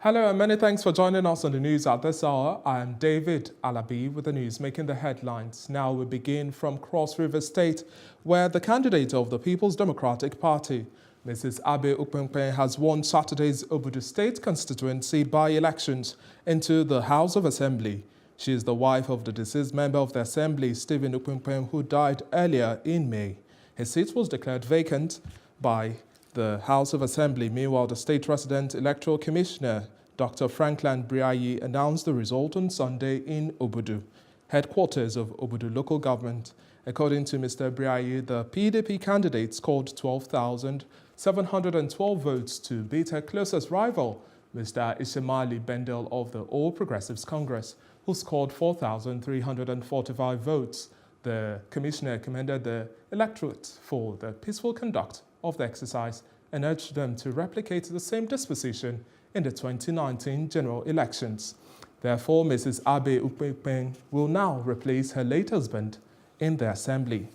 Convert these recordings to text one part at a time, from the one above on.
Hello and many thanks for joining us on the news at this hour. I am David Alabi with the news making the headlines. Now we begin from Cross River State, where the candidate of the People's Democratic Party, Mrs. Abe Ukpengpeng, has won Saturday's Obudu State constituency by-elections into the House of Assembly. She is the wife of the deceased member of the Assembly, Stephen Ukpengpeng, who died earlier in May. His seat was declared vacant by the House of Assembly. Meanwhile, the State Resident Electoral Commissioner, Dr. Franklin Briayi, announced the result on Sunday in Obudu, headquarters of Obudu local government. According to Mr. Briayi, the PDP candidate scored 12,712 votes to beat her closest rival, Mr. Ishemali Bendel of the All Progressives Congress, who scored 4,345 votes. The commissioner commended the electorate for the peaceful conduct of the exercise and urged them to replicate the same disposition in the 2019 general elections. Therefore, Mrs. Abe Ukpengpeng will now replace her late husband in the assembly.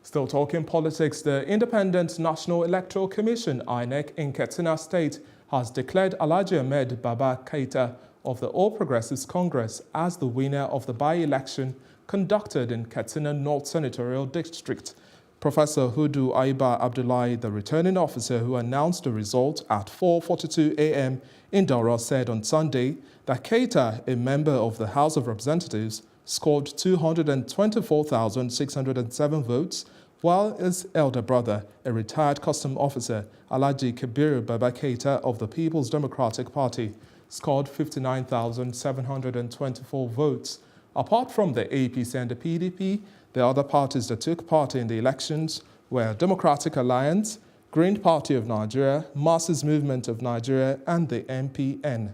Still talking politics, the Independent National Electoral Commission, INEC, in Katsina State has declared Alhaji Ahmed Baba Keita of the All Progressives Congress as the winner of the by-election conducted in Katsina North Senatorial District. Professor Hudu Aiba Abdullahi, the returning officer who announced the result at 4:42 a.m. in Daura, said on Sunday that Keita, a member of the House of Representatives, scored 224,607 votes, while his elder brother, a retired custom officer, Alhaji Kabiru Baba Keita of the People's Democratic Party, scored 59,724 votes. Apart from the APC and the PDP, the other parties that took part in the elections were Democratic Alliance, Green Party of Nigeria, Masses Movement of Nigeria, and the MPN.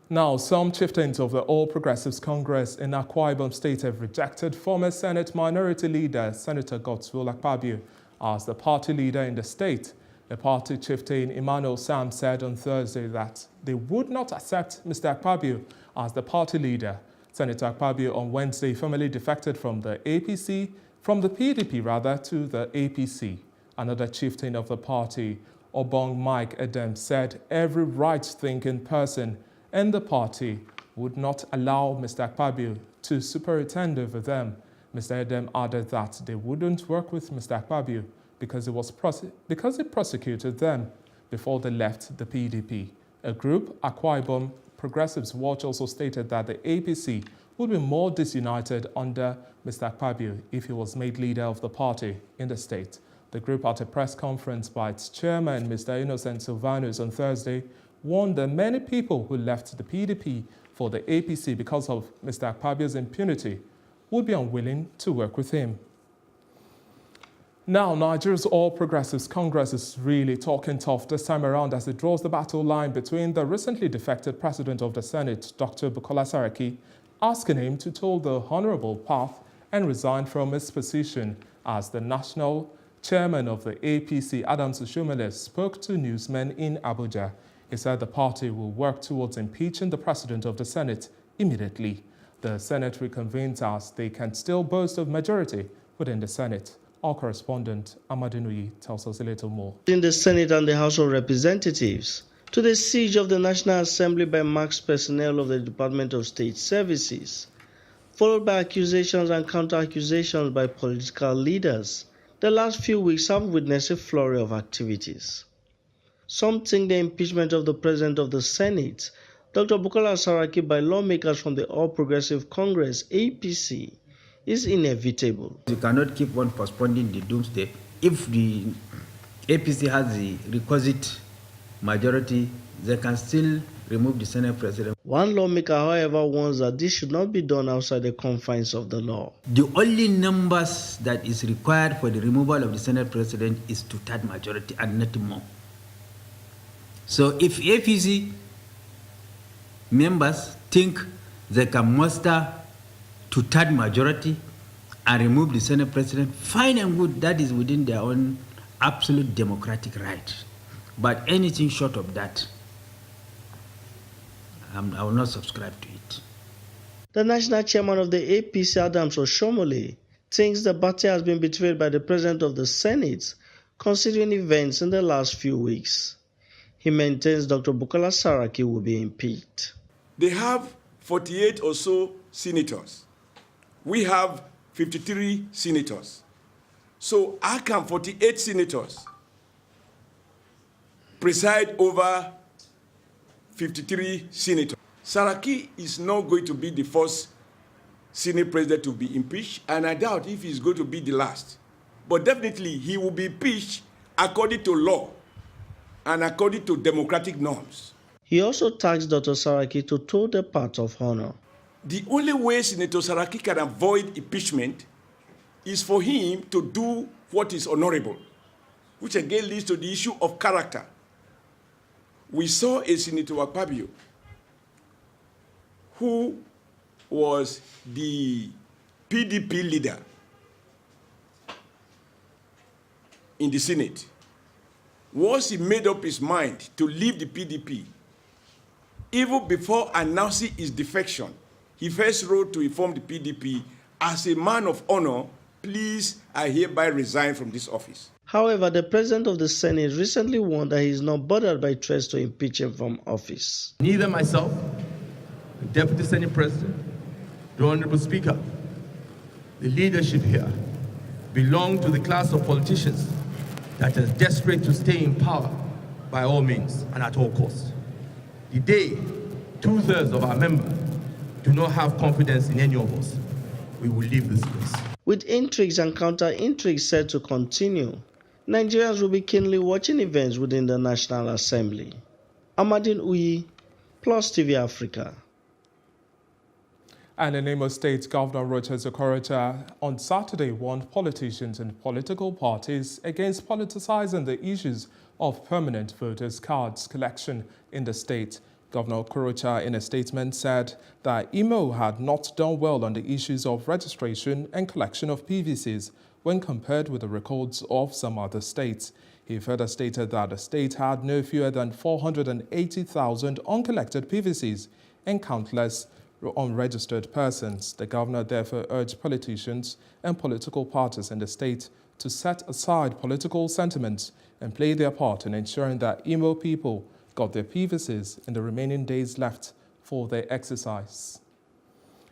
Now, some chieftains of the All Progressives Congress in Akwa Ibom State have rejected former Senate Minority Leader Senator Godswill Akpabio as the party leader in the state. The party chieftain Emmanuel Sam said on Thursday that they would not accept Mr. Akpabio as the party leader. Senator Akpabio on Wednesday formally defected from the PDP to the APC. Another chieftain of the party, Obong Mike Edem, said every right-thinking person in the party would not allow Mr. Akpabio to superintend over them. Mr. Edem added that they wouldn't work with Mr. Akpabio because he prosecuted them before they left the PDP. A group, Akwa Ibom Progressives Watch, also stated that the APC would be more disunited under Mr. Akpabio if he was made leader of the party in the state. The group, at a press conference by its chairman, Mr. Innocent Sylvanus, on Thursday, warned that many people who left the PDP for the APC because of Mr. Akpabio's impunity would be unwilling to work with him. Now, Nigeria's All Progressives Congress is really talking tough this time around as it draws the battle line between the recently defected President of the Senate, Dr. Bukola Saraki, asking him to toe the honorable path and resign from his position as the national chairman of the APC, Adams Oshiomhole, spoke to newsmen in Abuja. He said the party will work towards impeaching the President of the Senate immediately. The Senate reconvenes as they can still boast of majority within the Senate. Our correspondent, Amadenuyi, tells us a little more. In the Senate and the House of Representatives, to the siege of the National Assembly by marked personnel of the Department of State Services, followed by accusations and counter-accusations by political leaders, the last few weeks have witnessed a flurry of activities. Some think the impeachment of the President of the Senate, Dr. Bukola Saraki, by lawmakers from the All Progressive Congress, APC, is inevitable. You cannot keep on postponing the doomsday. If the APC has the requisite majority, they can still remove the Senate President. One lawmaker, however, warns that this should not be done outside the confines of the law. The only numbers that is required for the removal of the Senate President is two-thirds majority and nothing more. So if APC members think they can muster two-thirds majority and remove the Senate President, fine and good, that is within their own absolute democratic right. But anything short of that, I will not subscribe to it. The national chairman of the APC, Adams Oshiomhole, thinks the party has been betrayed by the President of the Senate, considering events in the last few weeks. He maintains Dr. Bukola Saraki will be impeached. They have 48 or so senators. We have 53 senators. So how can 48 senators preside over 53 senators? Saraki is not going to be the first Senate president to be impeached, and I doubt if he's going to be the last. But definitely he will be impeached according to law and according to democratic norms. He also tasked Dr. Saraki to toe the path of honor. The only way Senator Saraki can avoid impeachment is for him to do what is honorable, which again leads to the issue of character. We saw a Senator Akpabio who was the PDP leader in the Senate. Once he made up his mind to leave the PDP, even before announcing his defection, he first wrote to inform the PDP, as a man of honor, please, I hereby resign from this office. However, the President of the Senate recently warned that he is not bothered by threats to impeach him from office. Neither myself, the Deputy Senate President, the Honorable Speaker, the leadership here belong to the class of politicians that is desperate to stay in power by all means and at all costs. The day 2/3 of our members do not have confidence in any of us, we will leave this place. With intrigues and counter-intrigues set to continue, Nigerians will be keenly watching events within the National Assembly. Amadine Uyi, Plus TV Africa. And in Imo State, Governor Okorocha on Saturday warned politicians and political parties against politicizing the issues of permanent voters' cards collection in the state. Governor Okorocha, in a statement, said that Imo had not done well on the issues of registration and collection of PVCs when compared with the records of some other states. He further stated that the state had no fewer than 480,000 uncollected PVCs and countless unregistered persons. The governor therefore urged politicians and political parties in the state to set aside political sentiments and play their part in ensuring that Imo people got their PVCs in the remaining days left for their exercise.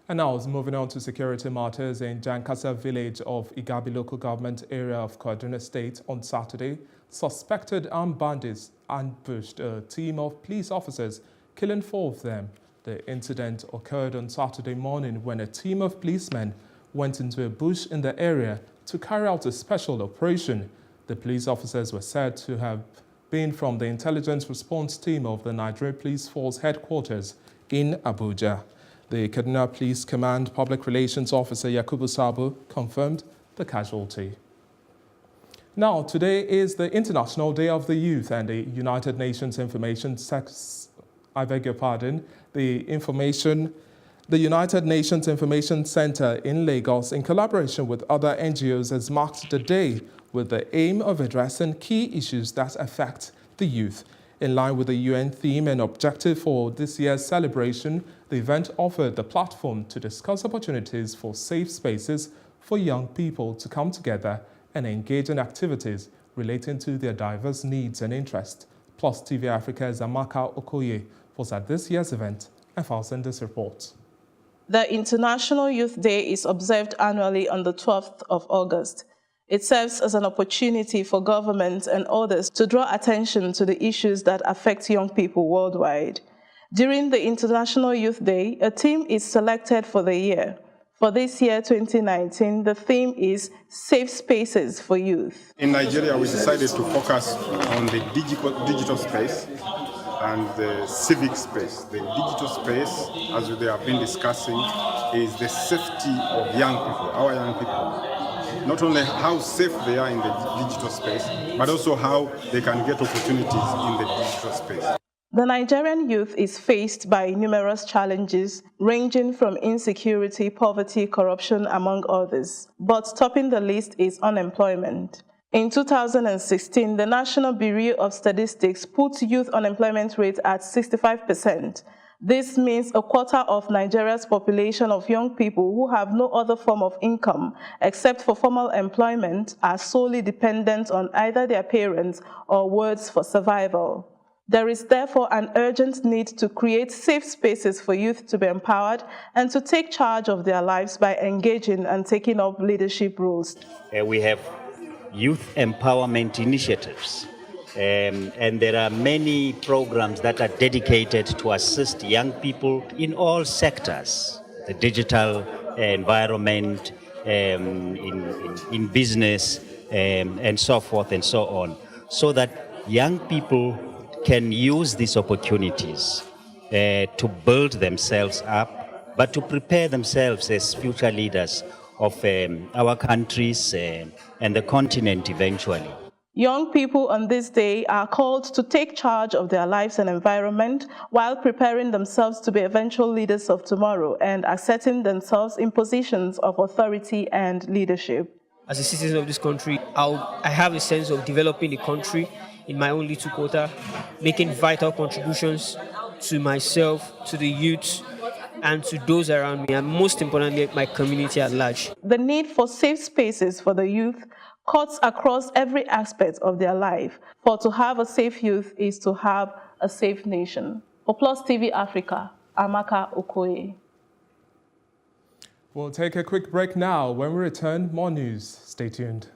And now, moving on to security matters, in Jankasa village of Igabi local government area of Kaduna State on Saturday, suspected armed bandits ambushed a team of police officers, killing 4 of them. The incident occurred on Saturday morning when a team of policemen went into a bush in the area to carry out a special operation. The police officers were said to have been from the intelligence response team of the Nigerian Police Force headquarters in Abuja. The Kaduna Police Command Public Relations Officer Yakubu Sabo confirmed the casualty. Now, today is the International Day of the Youth, and the United Nations Information The United Nations Information Center in Lagos, in collaboration with other NGOs, has marked the day with the aim of addressing key issues that affect the youth. In line with the UN theme and objective for this year's celebration, the event offered the platform to discuss opportunities for safe spaces for young people to come together and engage in activities relating to their diverse needs and interests. Plus TV Africa's Amaka Okoye was at this year's event and files in this report. The International Youth Day is observed annually on the 12th of August. It serves as an opportunity for governments and others to draw attention to the issues that affect young people worldwide. During the International Youth Day, a theme is selected for the year. For this year, 2019, the theme is Safe Spaces for Youth. In Nigeria, we decided to focus on the digital space and the civic space. The digital space, as we have been discussing, is the safety of young people, our young people. Not only how safe they are in the digital space, but also how they can get opportunities in the digital space. The Nigerian youth is faced by numerous challenges, ranging from insecurity, poverty, corruption, among others. But topping the list is unemployment. In 2016, the National Bureau of Statistics put youth unemployment rate at 65%. This means a quarter of Nigeria's population of young people who have no other form of income except for formal employment are solely dependent on either their parents or works for survival. There is therefore an urgent need to create safe spaces for youth to be empowered and to take charge of their lives by engaging and taking up leadership roles. We have youth empowerment initiatives, and there are many programs that are dedicated to assist young people in all sectors, the digital environment, in business, and so forth and so on, so that young people can use these opportunities to build themselves up, but to prepare themselves as future leaders of our countries and the continent eventually. Young people on this day are called to take charge of their lives and environment while preparing themselves to be eventual leaders of tomorrow and asserting themselves in positions of authority and leadership. As a citizen of this country, I have a sense of developing the country in my own little quota, making vital contributions to myself, to the youth, and to those around me, and most importantly, my community at large. The need for safe spaces for the youth cuts across every aspect of their life. For to have a safe youth is to have a safe nation. For Plus TV Africa, Amaka Okoye. We'll take a quick break now. When we return, more news. Stay tuned.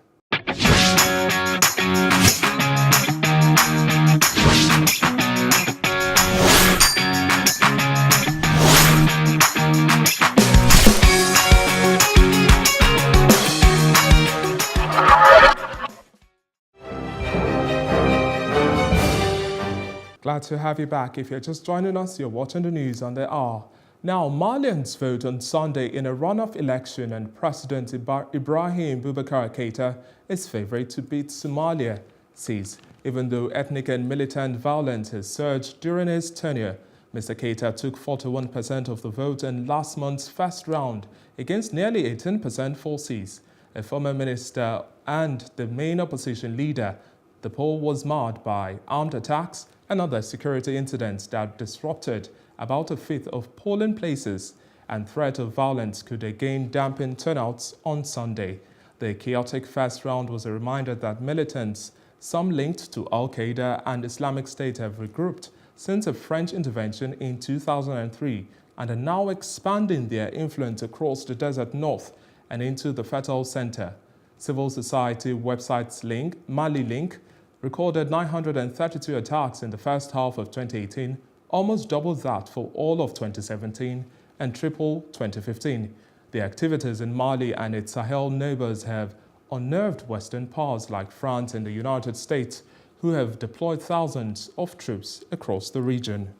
Glad to have you back. If you're just joining us, you're watching the news on the hour. Now, Malians vote on Sunday in a runoff election, and President Ibrahim Boubacar Keïta is favored to beat Somalia, says. Even though ethnic and militant violence has surged during his tenure, Mr. Keïta took 41% of the vote in last month's first round against nearly 18% forces. A former minister and the main opposition leader, the poll was marred by armed attacks and other security incidents that disrupted about a fifth of polling places, and threat of violence could again dampen turnouts on Sunday. The chaotic first round was a reminder that militants, some linked to Al-Qaeda and Islamic State, have regrouped since a French intervention in 2003 and are now expanding their influence across the desert north and into the Fertile Center. Civil society websites Mali Link recorded 932 attacks in the first half of 2018, almost double that for all of 2017 and triple 2015. The activities in Mali and its Sahel neighbors have unnerved Western powers like France and the United States, who have deployed thousands of troops across the region.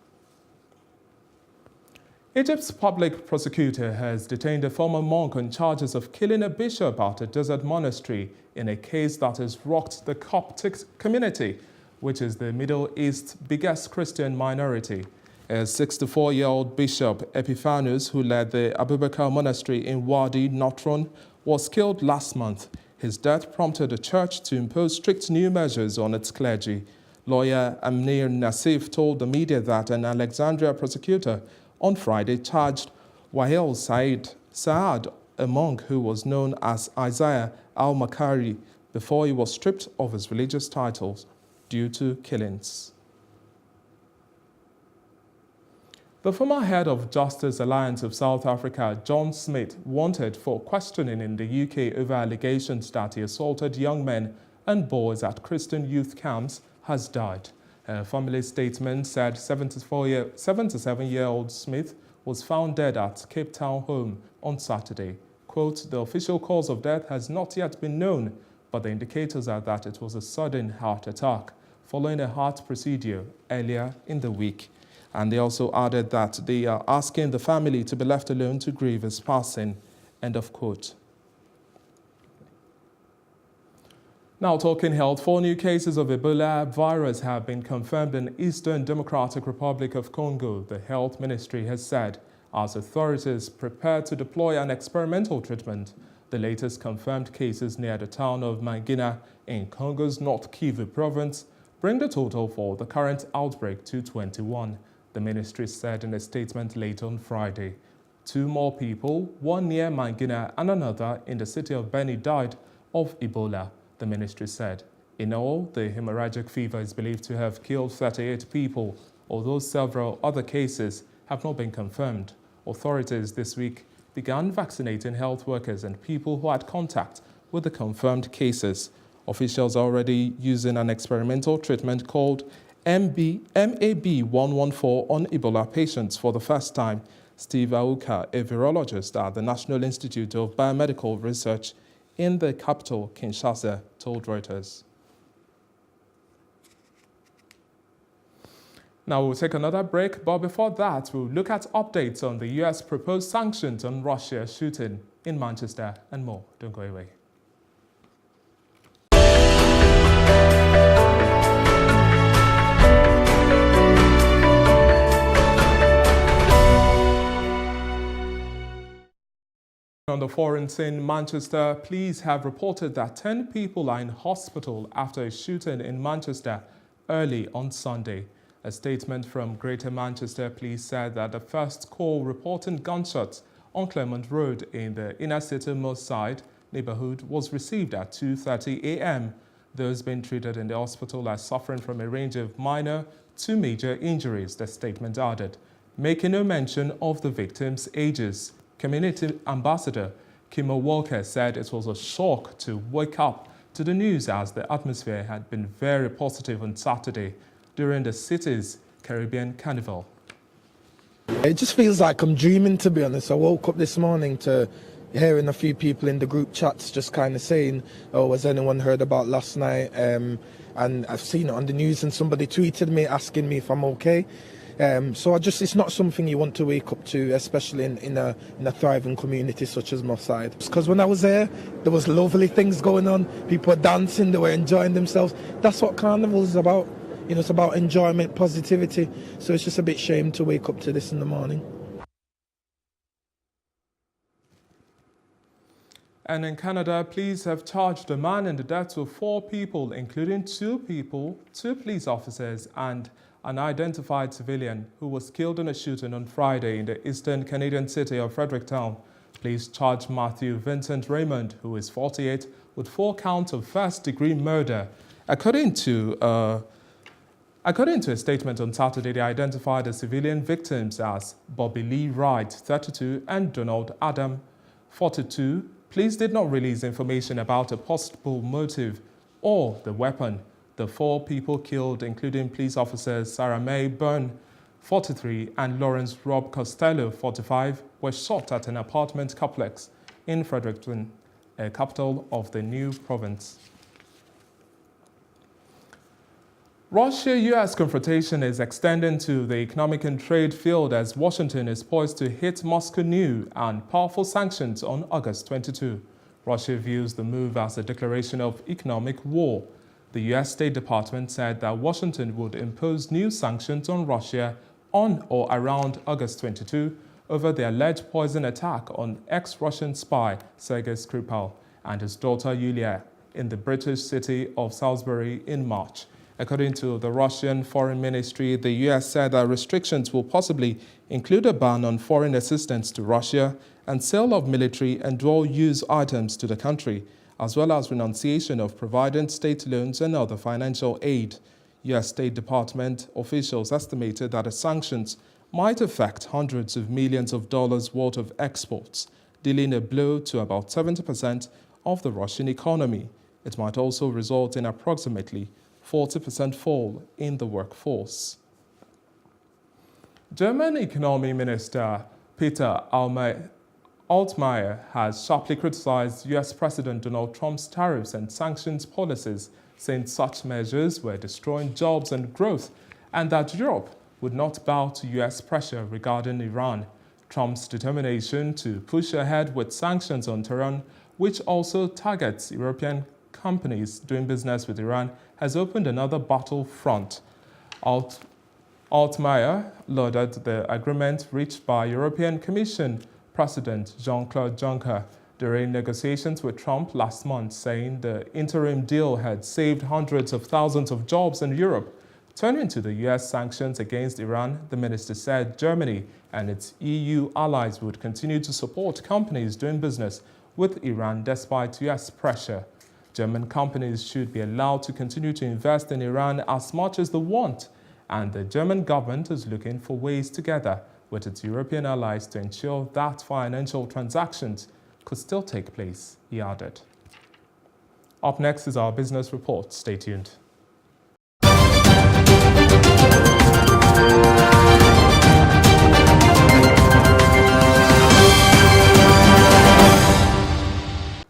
Egypt's public prosecutor has detained a former monk on charges of killing a bishop at a desert monastery in a case that has rocked the Coptic community, which is the Middle East's biggest Christian minority. A 64-year-old Bishop Epiphanes, who led the Abubakar monastery in Wadi Natron, was killed last month. His death prompted the church to impose strict new measures on its clergy. Lawyer Amnir Nassif told the media that an Alexandria prosecutor on Friday charged Wahel Saad, a monk who was known as Isaiah al-Makari, before he was stripped of his religious titles due to killings. The former head of Justice Alliance of South Africa, John Smith, wanted for questioning in the UK over allegations that he assaulted young men and boys at Christian youth camps, has died. A family statement said 77-year-old Smith was found dead at Cape Town home on Saturday. Quote, "The official cause of death has not yet been known, but the indicators are that it was a sudden heart attack following a heart procedure earlier in the week." And they also added that they are asking the family to be left alone to grieve his passing. End of quote. Now talking health, 4 new cases of Ebola virus have been confirmed in Eastern Democratic Republic of Congo, the health ministry has said, as authorities prepare to deploy an experimental treatment. The latest confirmed cases near the town of Mangina in Congo's North Kivu province bring the total for the current outbreak to 21. The ministry said in a statement late on Friday. 2 more people, one near Mangina and another in the city of Beni, died of Ebola, the ministry said. In all, the hemorrhagic fever is believed to have killed 38 people, although several other cases have not been confirmed. Authorities this week began vaccinating health workers and people who had contact with the confirmed cases. Officials are already using an experimental treatment called MAB114 on Ebola patients for the first time. Steve Auka, a virologist at the National Institute of Biomedical Research in the capital, Kinshasa, told Reuters. Now we'll take another break, but before that, we'll look at updates on the U.S. proposed sanctions on Russia shooting in Manchester and more. Don't go away. On the foreign scene, Manchester police have reported that 10 people are in hospital after a shooting in Manchester early on Sunday. A statement from Greater Manchester Police said that the first call reporting gunshots on Clement Road in the inner city Moorside neighborhood was received at 2:30 a.m. Those being treated in the hospital are suffering from a range of minor to major injuries, the statement added, making no mention of the victims' ages. Community Ambassador Kimo Walker said it was a shock to wake up to the news as the atmosphere had been very positive on Saturday during the city's Caribbean Carnival. It just feels like I'm dreaming, to be honest. I woke up this morning to hearing a few people in the group chats just kind of saying, oh, has anyone heard about last night? And I've seen it on the news and somebody tweeted me asking me if I'm okay. So it's not something you want to wake up to, especially in a thriving community such as Moorside. Because when I was there was lovely things going on. People were dancing, they were enjoying themselves. That's what Carnival is about. You know, it's about enjoyment, positivity. So it's just a bit shame to wake up to this in the morning. And in Canada, police have charged a man in the deaths of 4 people, including 2 police officers, and an unidentified civilian who was killed in a shooting on Friday in the eastern Canadian city of Fredericktown. Police charged Matthew Vincent Raymond, who is 48, with 4 counts of first-degree murder. According to a statement on Saturday, they identified the civilian victims as Bobby Lee Wright, 32, and Donald Adam, 42. Police did not release information about a possible motive or the weapon. The 4 people killed, including police officers Sarah May Byrne, 43, and Lawrence Rob Costello, 45, were shot at an apartment complex in Fredericton, a capital of the new province. Russia-US confrontation is extending to the economic and trade field as Washington is poised to hit Moscow new and powerful sanctions on August 22. Russia views the move as a declaration of economic war. The U.S. State Department said that Washington would impose new sanctions on Russia on or around August 22 over the alleged poison attack on ex-Russian spy Sergei Skripal and his daughter Yulia in the British city of Salisbury in March. According to the Russian Foreign Ministry, the U.S. said that restrictions will possibly include a ban on foreign assistance to Russia and sale of military and dual-use items to the country, as well as renunciation of providing state loans and other financial aid. U.S. State Department officials estimated that the sanctions might affect hundreds of millions of dollars worth of exports, dealing a blow to about 70% of the Russian economy. It might also result in approximately 40% fall in the workforce. German Economy Minister Peter Altmaier has sharply criticized U.S. President Donald Trump's tariffs and sanctions policies, saying such measures were destroying jobs and growth, and that Europe would not bow to U.S. pressure regarding Iran. Trump's determination to push ahead with sanctions on Tehran, which also targets European companies doing business with Iran, has opened another battlefront. Altmaier lauded the agreement reached by European Commission President Jean-Claude Juncker during negotiations with Trump last month, saying the interim deal had saved hundreds of thousands of jobs in Europe. Turning to the U.S. sanctions against Iran, the minister said Germany and its EU allies would continue to support companies doing business with Iran despite U.S. pressure. German companies should be allowed to continue to invest in Iran as much as they want, and the German government is looking for ways together with its European allies to ensure that financial transactions could still take place, he added. Up next is our business report. Stay tuned.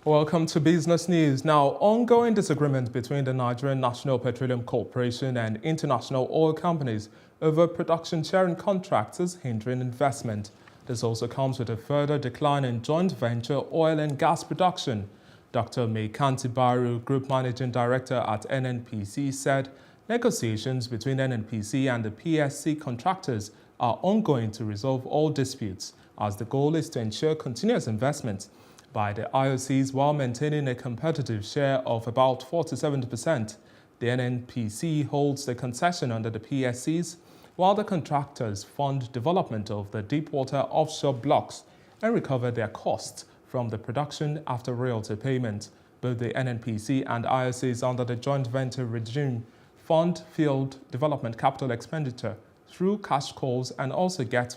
Welcome to Business News. Now, ongoing disagreement between the Nigerian National Petroleum Corporation and international oil companies over production sharing contracts is hindering investment. This also comes with a further decline in joint venture oil and gas production. Dr. Meikanti Baru, Group Managing Director at NNPC, said negotiations between NNPC and the PSC contractors are ongoing to resolve all disputes, as the goal is to ensure continuous investment by the IOCs while maintaining a competitive share of about 47%. The NNPC holds the concession under the PSCs, while the contractors fund development of the deepwater offshore blocks and recover their costs from the production after royalty payment. Both the NNPC and IOCs under the joint venture regime fund field development capital expenditure through cash calls and also get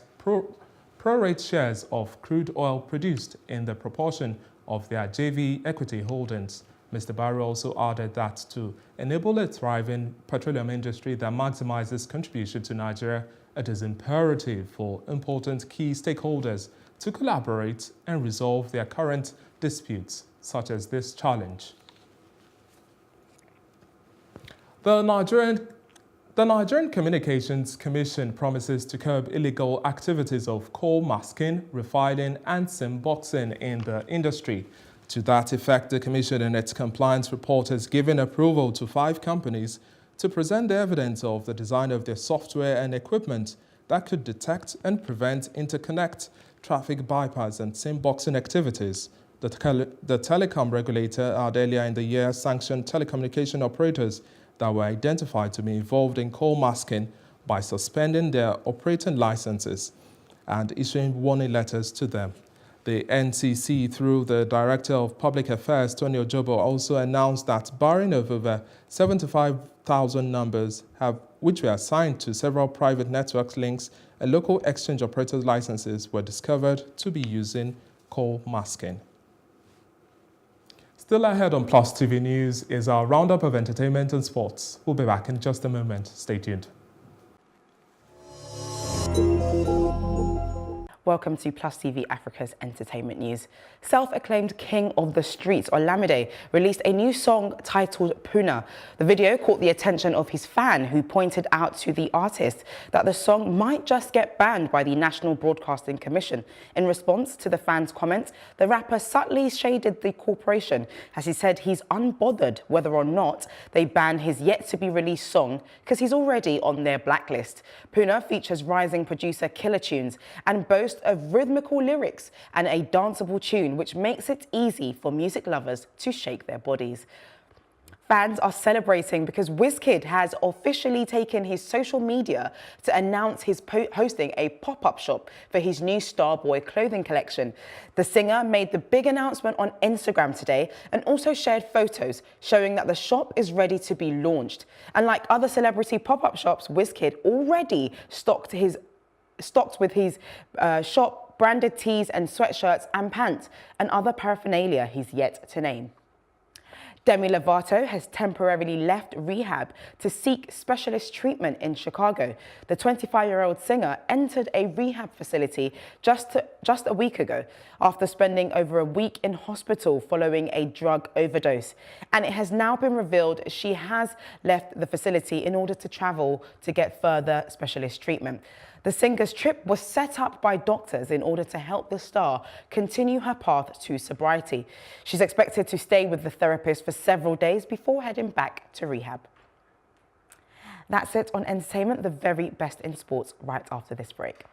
prorate shares of crude oil produced in the proportion of their JV equity holdings. Mr. Barrow also added that to enable a thriving petroleum industry that maximizes contribution to Nigeria, it is imperative for important key stakeholders to collaborate and resolve their current disputes, such as this challenge. The Nigerian Communications Commission promises to curb illegal activities of coal masking, refining, and SIM boxing in the industry. To that effect, the Commission in its compliance report has given approval to 5 companies to present the evidence of the design of their software and equipment that could detect and prevent interconnect, traffic bypass, and SIM boxing activities. The telecom regulator had earlier in the year sanctioned telecommunication operators that were identified to be involved in coal masking by suspending their operating licenses and issuing warning letters to them. The NCC, through the Director of Public Affairs, Tony Ojobo, also announced that barring of over 75,000 numbers which were assigned to several private network links and local exchange operators' licenses were discovered to be using coal masking. Still ahead on Plus TV News is our roundup of entertainment and sports. We'll be back in just a moment. Stay tuned. Welcome to Plus TV Africa's entertainment news. Self-acclaimed King of the Streets, Olamide, released a new song titled Puna. The video caught the attention of his fan, who pointed out to the artist that the song might just get banned by the National Broadcasting Commission. In response to the fan's comment, the rapper subtly shaded the corporation, as he said he's unbothered whether or not they ban his yet-to-be-released song because he's already on their blacklist. Puna features rising producer Killer Tunes and boasts of rhythmical lyrics and a danceable tune, which makes it easy for music lovers to shake their bodies. Fans are celebrating because Wizkid has officially taken his social media to announce he's hosting a pop-up shop for his new Starboy clothing collection. The singer made the big announcement on Instagram today and also shared photos showing that the shop is ready to be launched. And like other celebrity pop-up shops, Wizkid already stocked with his shop branded tees and sweatshirts and pants and other paraphernalia he's yet to name. Demi Lovato has temporarily left rehab to seek specialist treatment in Chicago. The 25-year-old singer entered a rehab facility just a week ago after spending over a week in hospital following a drug overdose. And it has now been revealed she has left the facility in order to travel to get further specialist treatment. The singer's trip was set up by doctors in order to help the star continue her path to sobriety. She's expected to stay with the therapist for several days before heading back to rehab. That's it on entertainment, the very best in sports right after this break.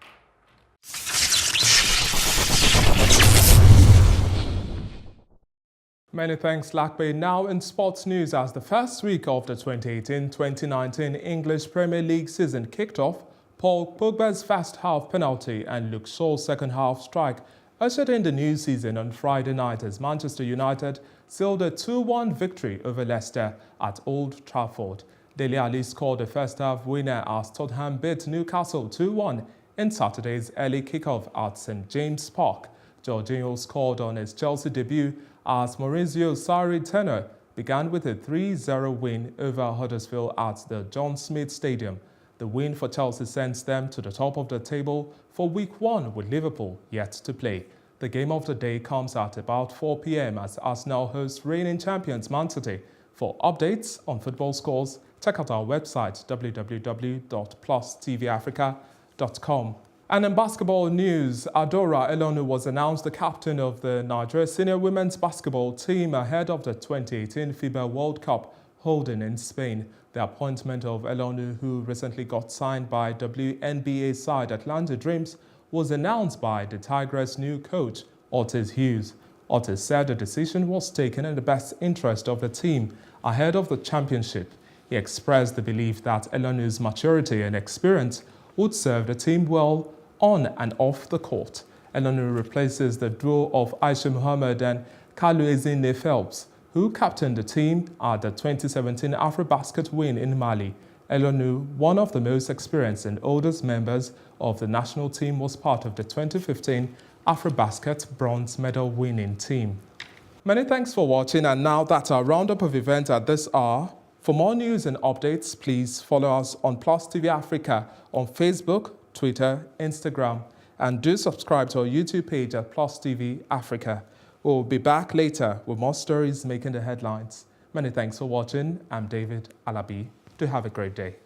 Many thanks, Lakbe. Now in sports news, as the first week of the 2018-2019 English Premier League season kicked off, Paul Pogba's first half penalty and Luke Shaw's second half strike ushered in the new season on Friday night as Manchester United sealed a 2-1 victory over Leicester at Old Trafford. Dele Alli scored the first-half winner as Tottenham beat Newcastle 2-1 in Saturday's early kickoff at St James Park. Jorginho scored on his Chelsea debut as Maurizio Sarri tenor began with a 3-0 win over Huddersfield at the John Smith Stadium. The win for Chelsea sends them to the top of the table for Week 1 with Liverpool yet to play. The game of the day comes at about 4 p.m. as Arsenal hosts reigning champions Man City. For updates on football scores, check out our website www.plustvafrica.com. And in basketball news, Adora Elonu was announced the captain of the Nigeria senior women's basketball team ahead of the 2018 FIBA World Cup holding in Spain. The appointment of Elonu, who recently got signed by WNBA side Atlanta Dreams, was announced by the Tigers' new coach, Otis Hughes. Otis said the decision was taken in the best interest of the team ahead of the championship. He expressed the belief that Elonu's maturity and experience would serve the team well on and off the court. Elonu replaces the duo of Aisha Muhammad and Kaluezine Phelps, who captained the team at the 2017 AfroBasket win in Mali. Elonu, one of the most experienced and oldest members of the national team, was part of the 2015 AfroBasket bronze medal winning team. Many thanks for watching, and now that's our roundup of events at this hour. For more news and updates, please follow us on Plus TV Africa on Facebook, Twitter, Instagram, and do subscribe to our YouTube page at Plus TV Africa. We'll be back later with more stories making the headlines. Many thanks for watching. I'm David Alabi. Do have a great day.